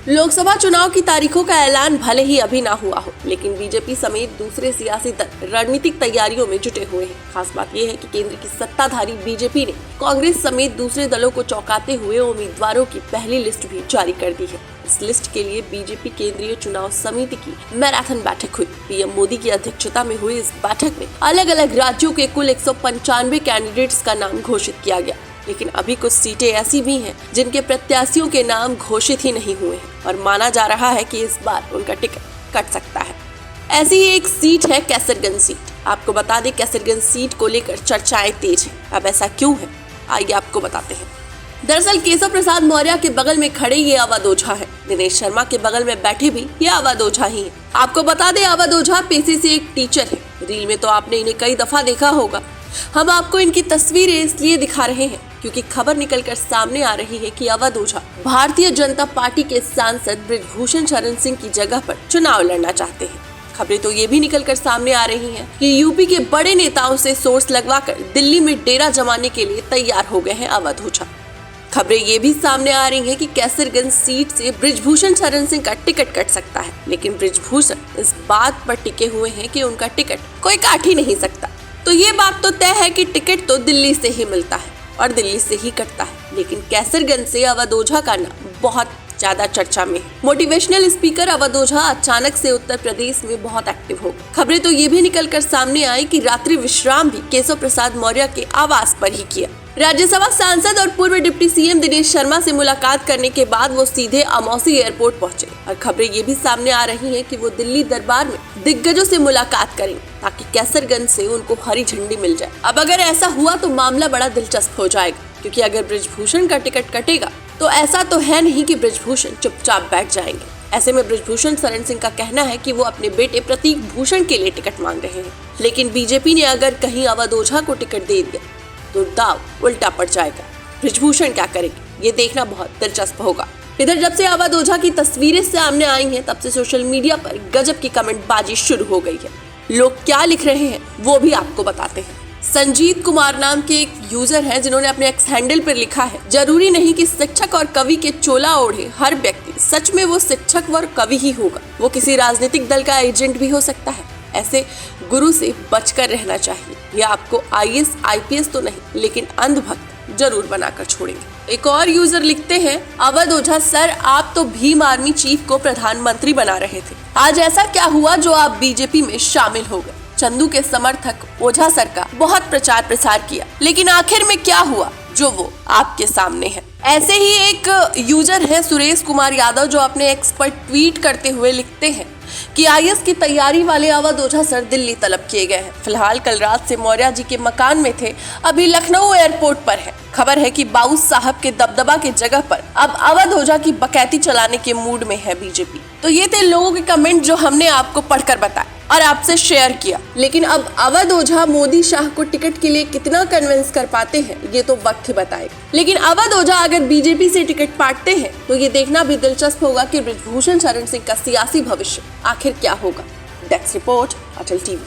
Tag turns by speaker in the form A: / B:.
A: लोकसभा चुनाव की तारीखों का ऐलान भले ही अभी ना हुआ हो, लेकिन बीजेपी समेत दूसरे सियासी दल रणनीतिक तैयारियों में जुटे हुए हैं। खास बात यह है कि केंद्र की सत्ताधारी बीजेपी ने कांग्रेस समेत दूसरे दलों को चौंकाते हुए उम्मीदवारों की पहली लिस्ट भी जारी कर दी है। इस लिस्ट के लिए बीजेपी केंद्रीय चुनाव समिति की मैराथन बैठक हुई। पीएम मोदी की अध्यक्षता में हुई इस बैठक में अलग अलग राज्यों के कुल 195 कैंडिडेट्स का नाम घोषित किया गया, लेकिन अभी कुछ सीटें ऐसी भी हैं जिनके प्रत्याशियों के नाम घोषित ही नहीं हुए हैं और माना जा रहा है कि इस बार उनका टिकट कट सकता है। ऐसी ही एक सीट है कैसरगंज सीट। आपको बता दें, कैसरगंज सीट को लेकर चर्चाएं तेज हैं। अब ऐसा क्यों है, आइए आपको बताते हैं। दरअसल केशव प्रसाद मौर्य के बगल में खड़े ये अवध ओझा है। दिनेश शर्मा के बगल में बैठे भी ये अवध ओझा ही है। आपको बता दें, अवध ओझा पेशे से एक टीचर है। रील में तो आपने इन्हें कई दफा देखा होगा। हम आपको इनकी तस्वीरें इसलिए दिखा रहे हैं क्योंकि खबर निकलकर सामने आ रही है कि अवध ओझा भारतीय जनता पार्टी के सांसद बृजभूषण शरण सिंह की जगह पर चुनाव लड़ना चाहते हैं। खबरें तो ये भी निकलकर सामने आ रही हैं कि यूपी के बड़े नेताओं से सोर्स लगवाकर दिल्ली में डेरा जमाने के लिए तैयार हो गए हैं अवध ओझा। खबरें ये भी सामने आ रही हैं कि कैसरगंज सीट से बृजभूषण शरण सिंह का टिकट कट सकता है, लेकिन बृजभूषण इस बात पर टिके हुए हैं कि उनका टिकट कोई काट ही नहीं सकता। तो ये बात तो तय है कि टिकट तो दिल्ली से ही मिलता है और दिल्ली से ही कटता है, लेकिन कैसरगंज से अवध ओझा का नाम बहुत ज्यादा चर्चा में है। मोटिवेशनल स्पीकर अवध ओझा अचानक से उत्तर प्रदेश में बहुत एक्टिव हो गए। खबरें तो ये भी निकलकर सामने आई कि रात्रि विश्राम भी केशव प्रसाद मौर्य के आवास पर ही किया। राज्यसभा सांसद और पूर्व डिप्टी सीएम दिनेश शर्मा से मुलाकात करने के बाद वो सीधे अमौसी एयरपोर्ट पहुंचे और खबरें ये भी सामने आ रही हैं कि वो दिल्ली दरबार में दिग्गजों से मुलाकात करेंगे ताकि कैसरगंज से उनको हरी झंडी मिल जाए। अब अगर ऐसा हुआ तो मामला बड़ा दिलचस्प हो जाएगा, क्योंकि अगर बृजभूषण का टिकट कटेगा तो ऐसा तो है नहीं कि बृजभूषण चुपचाप बैठ जाएंगे। ऐसे में बृजभूषण शरण सिंह का कहना है कि वो अपने बेटे प्रतीक भूषण के लिए टिकट मांग रहे हैं, लेकिन बीजेपी ने अगर कहीं अवध ओझा को टिकट दे दिया तो दाव उल्टा पड़ जाएगा। बृजभूषण क्या करेंगे, ये देखना बहुत दिलचस्प होगा। इधर जब से अवध ओझा की तस्वीरें सामने आई हैं, तब से सोशल मीडिया पर गजब की कमेंटबाजी शुरू हो गई है। लोग क्या लिख रहे हैं वो भी आपको बताते हैं। संजीत कुमार नाम के एक यूजर है जिन्होंने अपने एक्स हैंडल पर लिखा है, जरूरी नहीं कि शिक्षक और कवि के चोला ओढ़े हर व्यक्ति सच में वो शिक्षक व कवि ही होगा। वो किसी राजनीतिक दल का एजेंट भी हो सकता है। ऐसे गुरु से बचकर रहना चाहिए। यह आपको आईएएस आईपीएस तो नहीं, लेकिन अंधभक्त जरूर बनाकर छोड़ेंगे। एक और यूजर लिखते हैं, अवध ओझा सर, आप तो भीम आर्मी चीफ को प्रधानमंत्री बना रहे थे। आज ऐसा क्या हुआ जो आप बीजेपी में शामिल हो गए? चंदू के समर्थक ओझा सर का बहुत प्रचार प्रसार किया, लेकिन आखिर में क्या हुआ जो वो आपके सामने है। ऐसे ही एक यूजर है सुरेश कुमार यादव, जो अपने एक्स पर ट्वीट करते हुए लिखते हैं कि आईएएस की तैयारी वाले अवध ओझा सर दिल्ली तलब किए गए हैं। फिलहाल कल रात से मौर्य जी के मकान में थे, अभी लखनऊ एयरपोर्ट पर है। खबर है कि बाउस साहब के दबदबा के जगह पर अब अवध ओझा की बकैती चलाने के मूड में है बीजेपी। तो ये थे लोगों के कमेंट जो हमने आपको पढ़कर बताए और आपसे शेयर किया। लेकिन अब अवध ओझा मोदी शाह को टिकट के लिए कितना कन्विंस कर पाते हैं ये तो वक्त ही बताएगा। लेकिन अवध ओझा अगर बीजेपी से टिकट पाटते हैं तो ये देखना भी दिलचस्प होगा कि बृजभूषण शरण सिंह का सियासी भविष्य आखिर क्या होगा। डेस्क रिपोर्ट, अटल टीवी।